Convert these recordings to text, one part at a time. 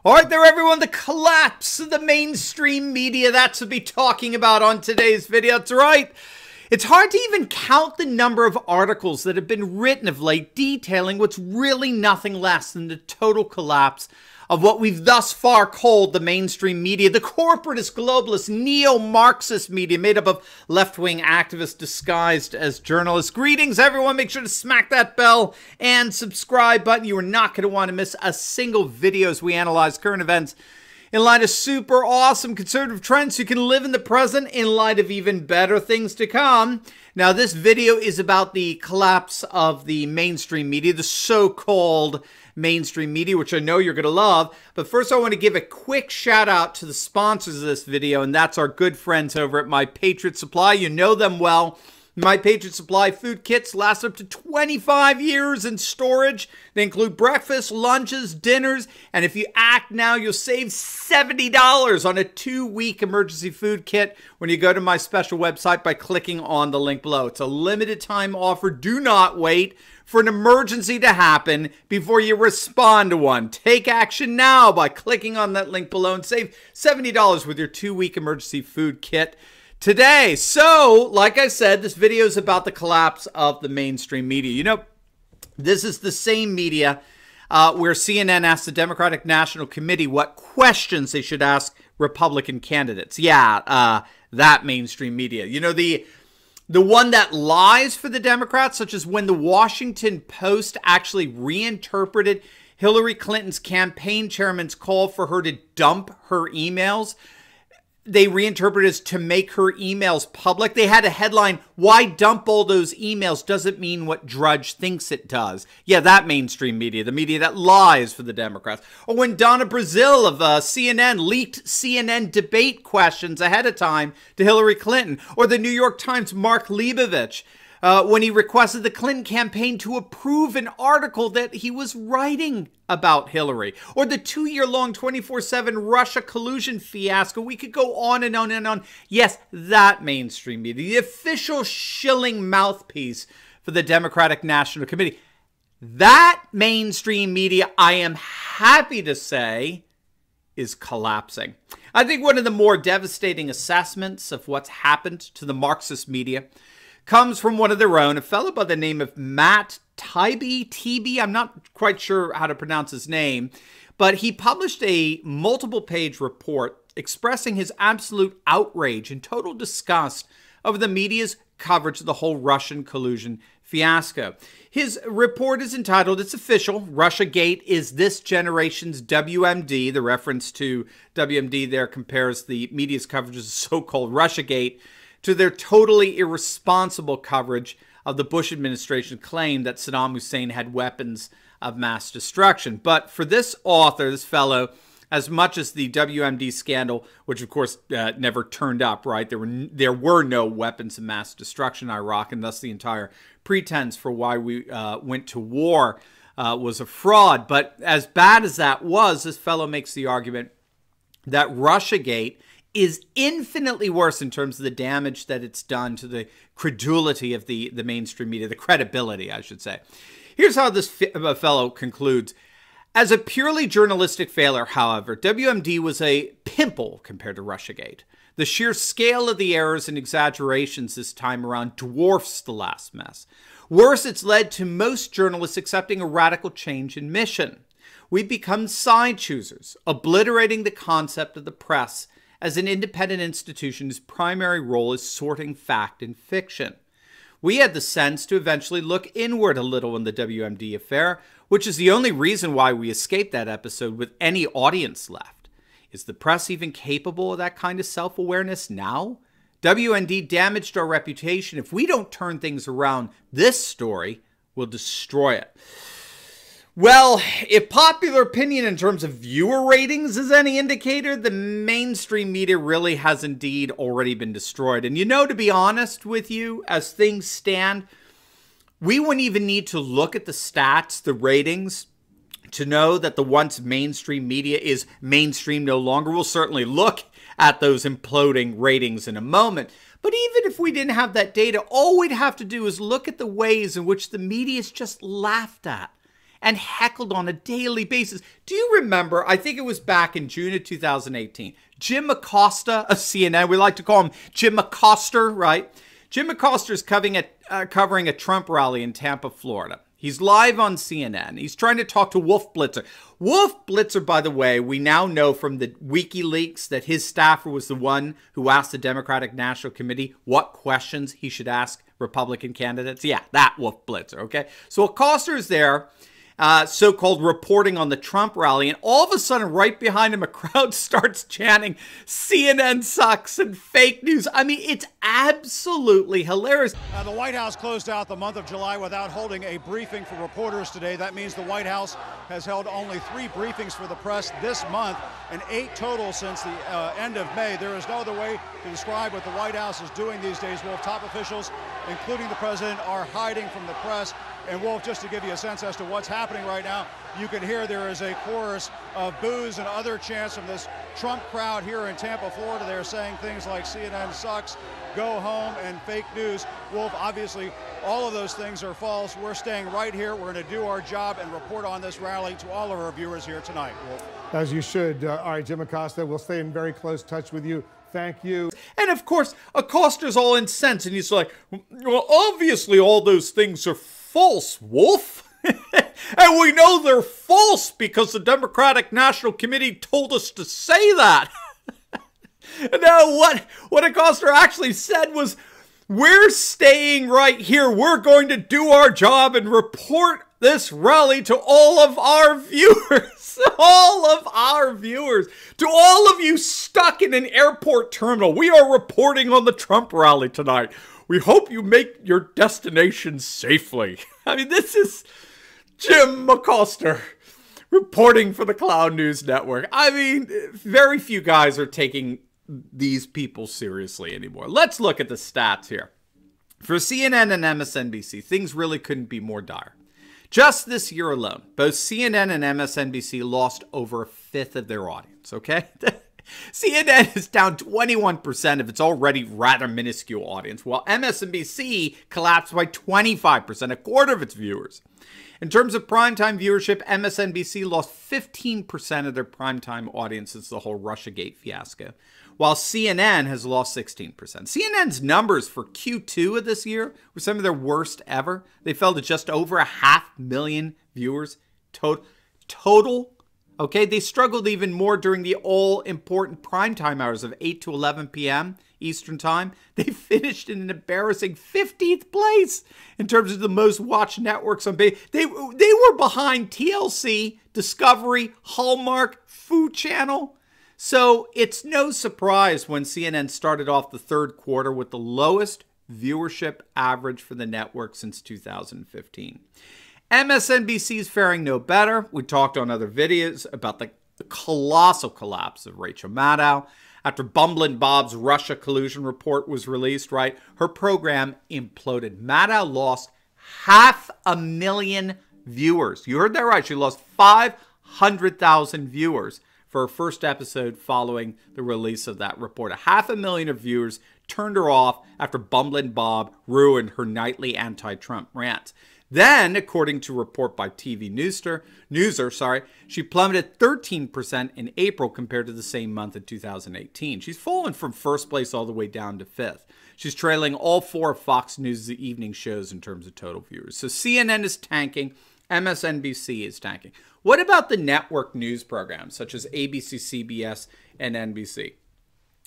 All right there, everyone. The collapse of the mainstream media. That's what we'll be talking about on today's video. That's right. It's hard to even count the number of articles that have been written of late detailing what's really nothing less than the total collapse of what we've thus far called the mainstream media, the corporatist, globalist, neo-Marxist media made up of left-wing activists disguised as journalists. Greetings, everyone. Make sure to smack that bell and subscribe button. You are not going to want to miss a single video as we analyze current events in light of super awesome conservative trends so you can live in the present in light of even better things to come. Now, this video is about the collapse of the mainstream media, the so-called mainstream media, which I know you're going to love. But first, I want to give a quick shout out to the sponsors of this video, and that's our good friends over at My Patriot Supply. You know them well. My Patriot Supply food kits last up to 25 years in storage. They include breakfast, lunches, dinners, and if you act now, you'll save $70 on a 2-week emergency food kit when you go to my special website by clicking on the link below. It's a limited time offer. Do not wait for an emergency to happen before you respond to one. Take action now by clicking on that link below and save $70 with your 2-week emergency food kit today. So, like I said, this video is about the collapse of the mainstream media. You know, this is the same media where CNN asked the Democratic National Committee what questions they should ask Republican candidates. Yeah, that mainstream media. You know, the one that lies for the Democrats, such as when the Washington Post actually reinterpreted Hillary Clinton's campaign chairman's call for her to dump her emails. They reinterpreted it as to make her emails public. They had a headline, "Why dump all those emails doesn't mean what Drudge thinks it does." Yeah, that mainstream media, the media that lies for the Democrats. Or when Donna Brazile of CNN leaked CNN debate questions ahead of time to Hillary Clinton. Or the New York Times' Mark Leibovich, when he requested the Clinton campaign to approve an article that he was writing about Hillary. Or the 2-year-long 24/7 Russia collusion fiasco. We could go on and on and on. Yes, that mainstream media, the official shilling mouthpiece for the Democratic National Committee. That mainstream media, I am happy to say, is collapsing. I think one of the more devastating assessments of what's happened to the Marxist media comes from one of their own, a fellow by the name of Matt Taibbi. I'm not quite sure how to pronounce his name, but he published a multiple-page report expressing his absolute outrage and total disgust over the media's coverage of the whole Russian collusion fiasco. His report is entitled, it's official, "Russiagate is this generation's WMD." The reference to WMD there compares the media's coverage of the so-called Russiagate to their totally irresponsible coverage of the Bush administration claim that Saddam Hussein had weapons of mass destruction. But for this author, this fellow, as much as the WMD scandal, which of course never turned up, right? There were no weapons of mass destruction in Iraq, and thus the entire pretense for why we went to war was a fraud. But as bad as that was, this fellow makes the argument that Russiagate is infinitely worse in terms of the damage that it's done to the credulity of the mainstream media, the credibility, I should say. Here's how this fellow concludes. As a purely journalistic failure, however, WMD was a pimple compared to Russiagate. The sheer scale of the errors and exaggerations this time around dwarfs the last mess. Worse, it's led to most journalists accepting a radical change in mission. We've become side choosers, obliterating the concept of the press as an independent institution whose primary role is sorting fact and fiction. We had the sense to eventually look inward a little in the WMD affair, which is the only reason why we escaped that episode with any audience left. Is the press even capable of that kind of self-awareness now? WMD damaged our reputation. If we don't turn things around, this story will destroy it. Well, if popular opinion in terms of viewer ratings is any indicator, the mainstream media really has indeed already been destroyed. And you know, to be honest with you, as things stand, we wouldn't even need to look at the stats, the ratings, to know that the once mainstream media is mainstream no longer. We'll certainly look at those imploding ratings in a moment. But even if we didn't have that data, all we'd have to do is look at the ways in which the media is just laughed at and heckled on a daily basis. Do you remember, I think it was back in June of 2018, Jim Acosta of CNN, we like to call him Jim Acosta, right? Jim Acosta is covering a Trump rally in Tampa, Florida. He's live on CNN. He's trying to talk to Wolf Blitzer. Wolf Blitzer, by the way, we now know from the WikiLeaks that his staffer was the one who asked the Democratic National Committee what questions he should ask Republican candidates. Yeah, that Wolf Blitzer, okay? So Acosta is there, so-called reporting on the Trump rally, and all of a sudden, right behind him, a crowd starts chanting, CNN sucks and fake news. I mean, it's absolutely hilarious. The White House closed out the month of July without holding a briefing for reporters today. That means the White House has held only 3 briefings for the press this month and 8 total since the end of May. There is no other way to describe what the White House is doing these days. Wolf, top officials, including the president, are hiding from the press. And Wolf, just to give you a sense as to what's happening right now, you can hear there is a chorus of boos and other chants from this Trump crowd here in Tampa, Florida. They're saying things like CNN sucks, go home, and fake news. Wolf, obviously, all of those things are false. We're staying right here. We're going to do our job and report on this rally to all of our viewers here tonight, Wolf. As you should. All right, Jim Acosta, we'll stay in very close touch with you. Thank you. And of course, Acosta's all incensed, and he's like, well, obviously all those things are false, Wolf. And we know they're false because the Democratic National Committee told us to say that. Now, what Acosta actually said was, we're staying right here. We're going to do our job and report this rally to all of our viewers. All of our viewers. To all of you stuck in an airport terminal, we are reporting on the Trump rally tonight. We hope you make your destination safely. I mean, this is Jim Acosta reporting for the Cloud News Network. I mean, very few guys are taking these people seriously anymore. Let's look at the stats here. For CNN and MSNBC, things really couldn't be more dire. Just this year alone, both CNN and MSNBC lost over 1/5 of their audience, okay? CNN is down 21% of its already rather minuscule audience, while MSNBC collapsed by 25%, a quarter of its viewers. In terms of primetime viewership, MSNBC lost 15% of their primetime audience since the whole Russiagate fiasco, while CNN has lost 16%. CNN's numbers for Q2 of this year were some of their worst ever. They fell to just over 500,000 viewers total. Okay, they struggled even more during the all-important primetime hours of 8 to 11 p.m. Eastern Time. They finished in an embarrassing 15th place in terms of the most watched networks on They were behind TLC, Discovery, Hallmark, Food Channel. So it's no surprise when CNN started off the third quarter with the lowest viewership average for the network since 2015. MSNBC is faring no better. We talked on other videos about the colossal collapse of Rachel Maddow. After Bumblin' Bob's Russia collusion report was released, right, her program imploded. Maddow lost 500,000 viewers. You heard that right. She lost 500,000 viewers for her first episode following the release of that report. 500,000 of viewers turned her off after Bumblin' Bob ruined her nightly anti-Trump rant. Then, according to a report by TV Newser, she plummeted 13% in April compared to the same month in 2018. She's fallen from first place all the way down to 5th. She's trailing all 4 of Fox News' evening shows in terms of total viewers. So CNN is tanking. MSNBC is tanking. What about the network news programs, such as ABC, CBS, and NBC?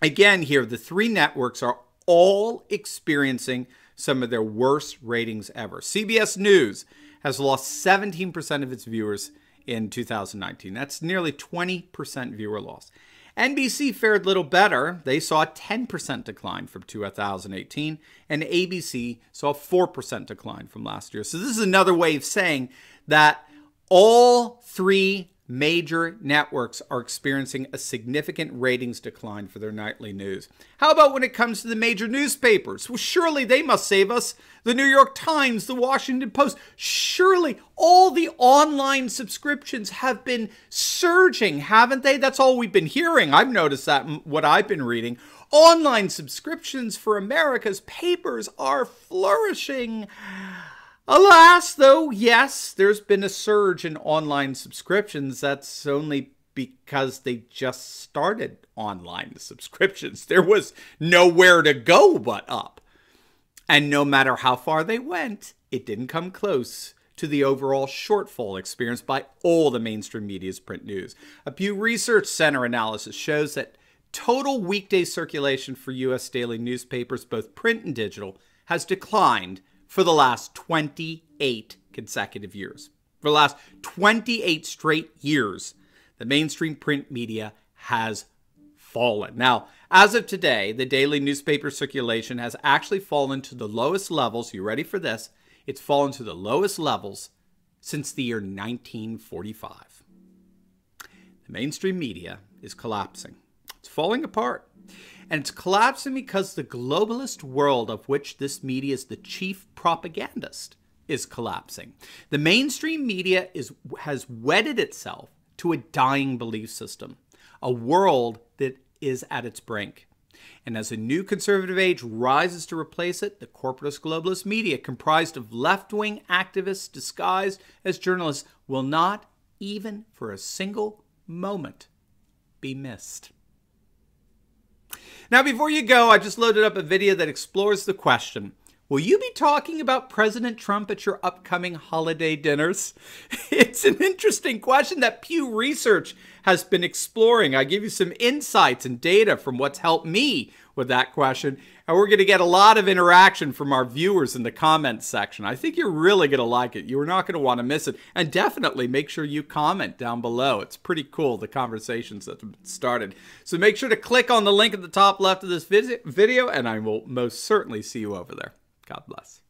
Again, here, the 3 networks are all experiencing some of their worst ratings ever. CBS News has lost 17% of its viewers in 2019. That's nearly 20% viewer loss. NBC fared little better. They saw a 10% decline from 2018, and ABC saw a 4% decline from last year. So this is another way of saying that all 3 major networks are experiencing a significant ratings decline for their nightly news. How about when it comes to the major newspapers? Well, surely they must save us. The New York Times, the Washington Post. Surely all the online subscriptions have been surging, haven't they? That's all we've been hearing. I've noticed that in what I've been reading. Online subscriptions for America's papers are flourishing. Alas, though, yes, there's been a surge in online subscriptions. That's only because they just started online subscriptions. There was nowhere to go but up. And no matter how far they went, it didn't come close to the overall shortfall experienced by all the mainstream media's print news. A Pew Research Center analysis shows that total weekday circulation for U.S. daily newspapers, both print and digital, has declined for the last 28 consecutive years. For the last 28 straight years, the mainstream print media has fallen. Now, as of today, the daily newspaper circulation has actually fallen to the lowest levels. You ready for this? It's fallen to the lowest levels since the year 1945. The mainstream media is collapsing. It's falling apart. And it's collapsing because the globalist world of which this media is the chief propagandist is collapsing. The mainstream media has wedded itself to a dying belief system, a world that is at its brink. And as a new conservative age rises to replace it, the corporatist globalist media, comprised of left-wing activists disguised as journalists, will not, even for a single moment, be missed. Now, before you go, I just loaded up a video that explores the question, will you be talking about President Trump at your upcoming holiday dinners? It's an interesting question that Pew Research has been exploring. I give you some insights and data from what's helped me with that question. And we're going to get a lot of interaction from our viewers in the comments section. I think you're really going to like it. You're not going to want to miss it. And definitely make sure you comment down below. It's pretty cool, the conversations that have started. So make sure to click on the link at the top left of this video, and I will most certainly see you over there. God bless.